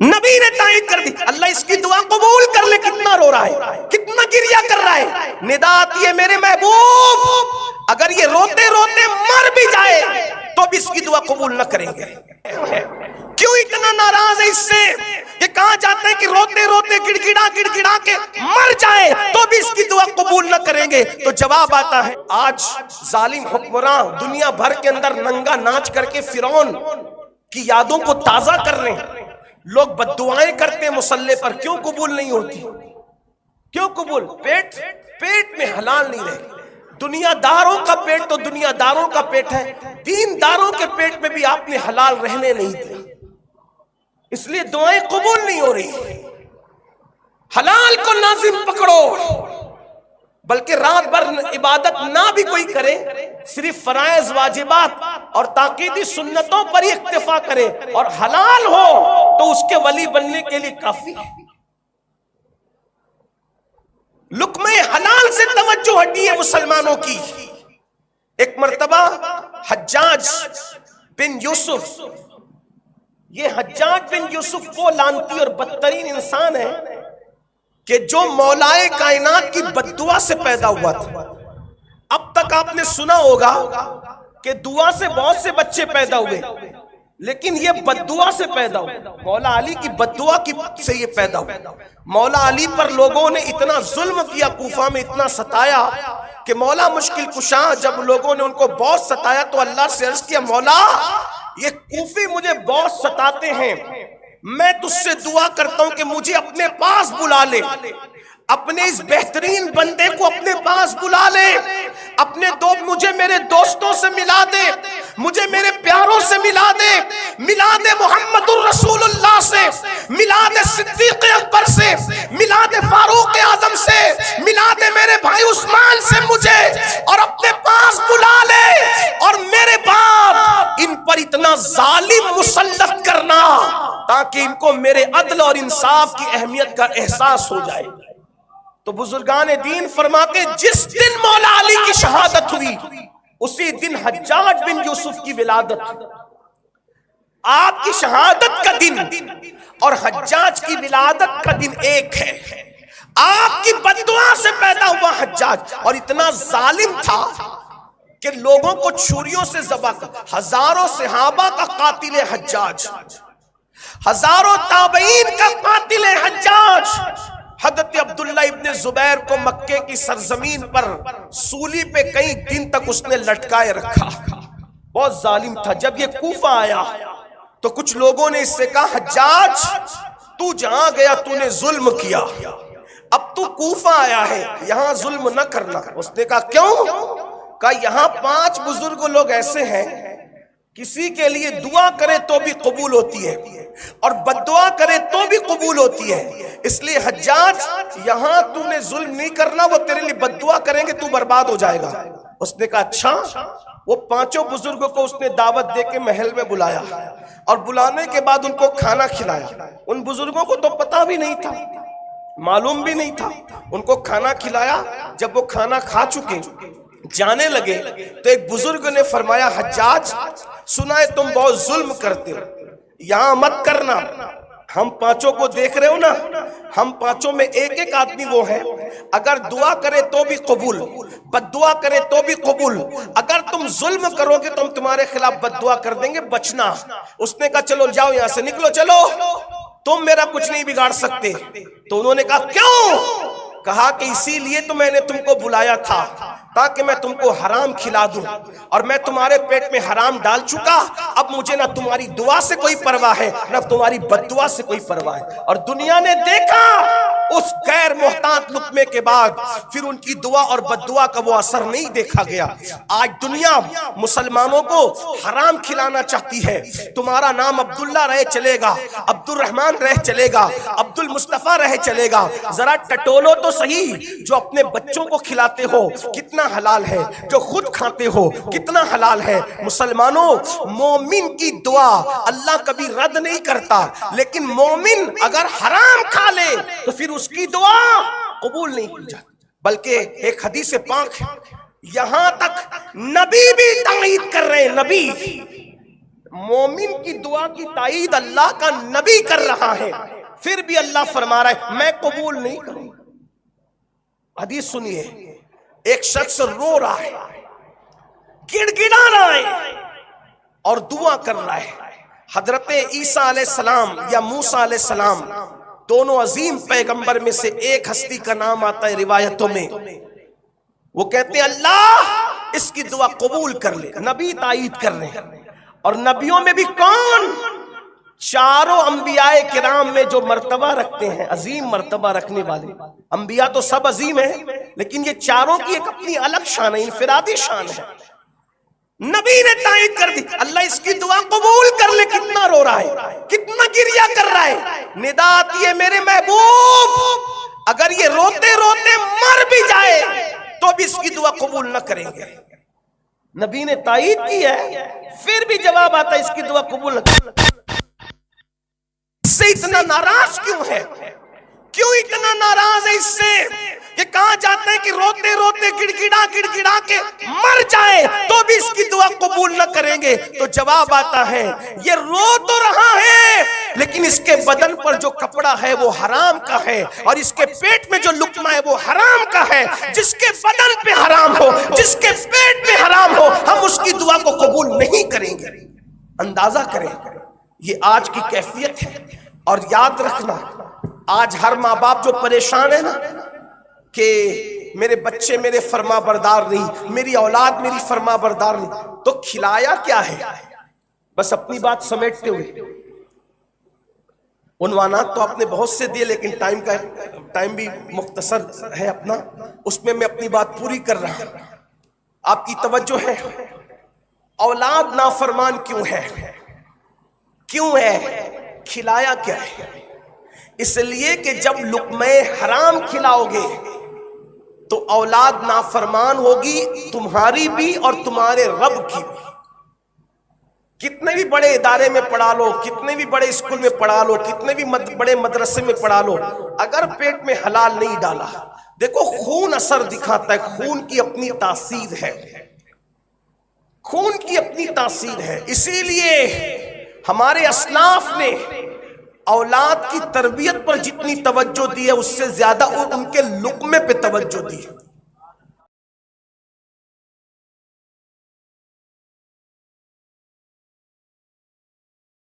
نبی نے تائید کر دی، اللہ اس کی دعا قبول کر لے، کتنا رو رہا ہے، کتنا گریہ کر رہا ہے۔ ندا آتی ہے میرے محبوب اگر یہ روتے روتے مر بھی جائے تو بھی اس کی دعا قبول نہ کریں گے۔ کیوں اتنا ناراض ہے اس سے؟ یہ کہا جاتا ہے کہ روتے روتے گڑ گڑا کے مر جائے تو بھی اس کی دعا قبول نہ کریں گے۔ تو جواب آتا ہے آج ظالم حکمراں دنیا بھر کے اندر ننگا ناچ کر کے فرعون کی یادوں کو تازہ کر رہے ہیں، لوگ بد دعائیں کرتے ہیں مصلی پر، کیوں قبول نہیں ہوتی؟ کیوں قبول؟ پیٹ میں حلال نہیں رہے۔ دنیا داروں کا پیٹ تو دنیا داروں کا پیٹ ہے، دین داروں کے پیٹ میں بھی آپ نے حلال رہنے نہیں دے، اس لیے دعائیں قبول نہیں ہو رہی۔ حلال کو لازم پکڑو، بلکہ رات بھر عبادت نہ بھی کوئی کرے، صرف فرائض واجبات اور تاکیدی سنتوں پر ہی اکتفا کرے اور حلال ہو تو اس کے ولی بننے کے لیے کافی ہے۔ لقمہ حلال سے توجہ ہٹی ہے مسلمانوں کی۔ ایک مرتبہ حجاج بن یوسف، یہ حجاج بن یوسف وہ لعنتی اور بدترین انسان ہے کہ جو مولائے کائنات کی بد دعا سے پیدا ہوا تھا۔ اب تک آپ نے سنا ہوگا کہ دعا سے بہت سے بچے پیدا ہوئے، لیکن یہ بد دعا سے پیدا ہوا، مولا علی کی بد دعا سے یہ پیدا ہوا۔ مولا علی پر لوگوں نے اتنا ظلم کیا، کوفہ میں اتنا ستایا کہ مولا مشکل کشا جب لوگوں نے ان کو بہت ستایا تو اللہ سے عرض کیا مولا یہ کوفی مجھے بہت ستاتے ہیں، میں تجھ سے دعا کرتا ہوں کہ مجھے اپنے پاس بلا لے، اپنے اس بہترین بندے کو اپنے پاس بلا لے، مجھے میرے دوستوں سے ملا دے، مجھے میرے پیاروں سے ملا دے، ملا دے محمد الرسول اللہ سے، ملا دے صدیق اکبر سے، ملا دے فاروق اعظم سے، ملا دے میرے بھائی عثمان سے مجھے، اور اپنے پاس بلا لے، اور میرے بعد ان پر اتنا ظالم مسلط کرنا تاکہ ان کو میرے عدل اور انصاف کی اہمیت کا احساس ہو جائے۔ تو بزرگان دین فرماتے جس دن مولا علی کی شہادت ہوئی اسی دن حجاج بن یوسف کی ولادت۔ آپ کی شہادت کا دن اور حجاج کی ولادت کا دن ایک ہے۔ آپ کی بددعا سے پیدا ہوا حجاج، اور اتنا ظالم تھا کہ لوگوں کو چھریوں سے ذبح کر، ہزاروں صحابہ کا قاتل حجاج، ہزاروں تابعین کا قاتل حجاج۔ حضرت عبداللہ ابن زبیر کو مکے کی سرزمین پر سولی پہ کئی دن تک اس نے لٹکائے رکھا، بہت ظالم تھا۔ جب یہ کوفہ آیا تو کچھ لوگوں نے اس سے کہا حجاج تو جہاں گیا تو نے ظلم کیا، اب تو کوفہ آیا ہے یہاں ظلم نہ کرنا۔ اس نے کہا کیوں؟ کہا یہاں 5 بزرگ لوگ ایسے ہیں کسی کے لیے دعا کرے تو بھی قبول ہوتی ہے اور بد دعا کرے تو بھی قبول ہوتی ہے، اس لیے حجاج یہاں تو نے ظلم نہیں کرنا، وہ تیرے لیے بد دعا کریں گے تو برباد ہو جائے گا۔ اس نے کہا اچھا۔ وہ 5 بزرگوں کو اس نے دعوت دے کے محل میں بلایا، اور بلانے کے بعد ان کو کھانا کھلایا۔ ان بزرگوں کو تو پتہ بھی نہیں تھا، معلوم بھی نہیں تھا، ان کو کھانا کھلایا۔ جب وہ کھانا کھا چکے جانے لگے تو ایک بزرگ نے فرمایا حجاج سنا ہے تم بہت ظلم کرتے ہو، یہاں مت کرنا، ہم 5 کو دیکھ رہے ہو نا، ہم 5 میں ایک آدمی وہ ہے اگر دعا کرے تو بھی قبول، بد دعا کرے تو بھی قبول، اگر تم ظلم کرو گے تو ہم تمہارے خلاف بد دعا کر دیں گے، بچنا۔ اس نے کہا چلو جاؤ یہاں سے، نکلو چلو، تم میرا کچھ نہیں بگاڑ سکتے۔ تو انہوں نے کہا کیوں؟ کہا کہ اسی لیے تو میں نے تم کو بلایا تھا تاکہ میں تم کو حرام کھلا دوں، اور میں تمہارے پیٹ میں حرام ڈال چکا، اب مجھے نہ تمہاری دعا سے کوئی پرواہ ہے نہ تمہاری بد دعا سے کوئی پرواہ ہے۔ اور دنیا نے دیکھا اس غیر محتاط لقمے کے بعد پھر ان کی دعا اور بد دعا کا وہ اثر نہیں دیکھا گیا۔ آج دنیا مسلمانوں کو حرام کھلانا چاہتی ہے، تمہارا نام عبداللہ رہے چلے گا، عبد الرحمن رہ چلے گا، عبد المصطفیٰ رہ چلے گا، ذرا ٹٹولو تو صحیح، جو اپنے بچوں کو کھلاتے ہو کتنا حلال ہے، جو خود کھاتے ہو کتنا حلال ہے۔ مسلمانوں مومن کی دعا اللہ کبھی رد نہیں کرتا، لیکن مومن اگر حرام کھا لے تو پھر اس کی دعا قبول نہیں کی جاتی۔ بلکہ ایک حدیث پاک ہے، یہاں تک نبی بھی تائید کر رہے ہیں، مومن کی دعا کی تائید اللہ کا نبی کر رہا ہے، پھر بھی اللہ فرما رہا ہے میں قبول نہیں کروں گا۔ حدیث سنیے، ایک شخص رو رہا ہے، گڑ گڑا رہا ہے اور دعا کر رہا ہے۔ حضرت عیسیٰ علیہ السلام یا موسیٰ علیہ السلام دونوں عظیم پیغمبر میں سے ایک ہستی کا نام آتا ہے روایتوں میں، وہ کہتے ہیں اللہ اس کی دعا قبول کر لے، نبی تائید کر رہے ہیں۔ اور نبیوں میں بھی کون؟ چاروں انبیاء کرام میں جو مرتبہ رکھتے ہیں، عظیم مرتبہ رکھنے والے انبیاء تو سب عظیم ہیں، لیکن یہ چاروں کی ایک اپنی الگ شان ہے، انفرادی شان ہے۔ نبی نے تائید کر دی، اللہ اس کی دعا قبول کر لے۔ کتنا رو رہا ہے، کتنا گریہ کر رہا ہے، ندا آتی ہے میرے محبوب اگر یہ روتے روتے مر بھی جائے تو بھی اس کی دعا قبول نہ کریں گے۔ نبی نے تائید کی ہے، پھر بھی جواب آتا ہے اس کی دعا قبول نہ کریں گے۔ اس سے اتنا ناراض کیوں ہے؟ کیوں اتنا ناراض ہے اس سے کہ کہا جاتا ہے کہ روتے روتے گڑ گڑا کے مر جائے تو بھی اس کی دعا قبول نہ کریں گے؟ تو جواب آتا ہے یہ رو تو رہا ہے لیکن اس کے بدن پر جو کپڑا ہے وہ حرام کا ہے، اور اس کے پیٹ میں جو لقمہ ہے وہ حرام کا ہے۔ جس کے بدن پہ حرام ہو، جس کے پیٹ میں حرام ہو، ہم اس کی دعا کو قبول نہیں کریں گے۔ اندازہ کریں، یہ آج کی کیفیت ہے۔ اور یاد رکھنا، آج ہر ماں باپ جو پریشان ہے نا کہ میرے بچے میرے فرما بردار نہیں، میری اولاد میری فرما بردار نہیں، تو کھلایا کیا ہے؟ بس اپنی بات سمیٹتے ہوئے، عنوانات تو آپ نے بہت سے دیے لیکن ٹائم بھی مختصر ہے اپنا، اس میں اپنی بات پوری کر رہا ہوں۔ آپ کی توجہ ہے، اولاد نافرمان کیوں ہے؟ کیوں ہے؟ کھلایا کیا ہے؟ اس لیے کہ جب لقمہ حرام کھلاؤ گے تو اولاد نافرمان ہوگی، تمہاری بھی اور تمہارے رب کی بھی۔ کتنے بھی بڑے ادارے میں پڑھا لو، کتنے بھی بڑے اسکول میں پڑھا لو، کتنے بھی بڑے مدرسے میں پڑھا لو، اگر پیٹ میں حلال نہیں ڈالا، دیکھو خون اثر دکھاتا ہے، خون کی اپنی تاثیر ہے، خون کی اپنی تاثیر ہے۔ اسی لیے ہمارے اسلاف نے اولاد کی تربیت پر جتنی توجہ دی ہے اس سے زیادہ ان کے لقمے پہ توجہ دی ہے۔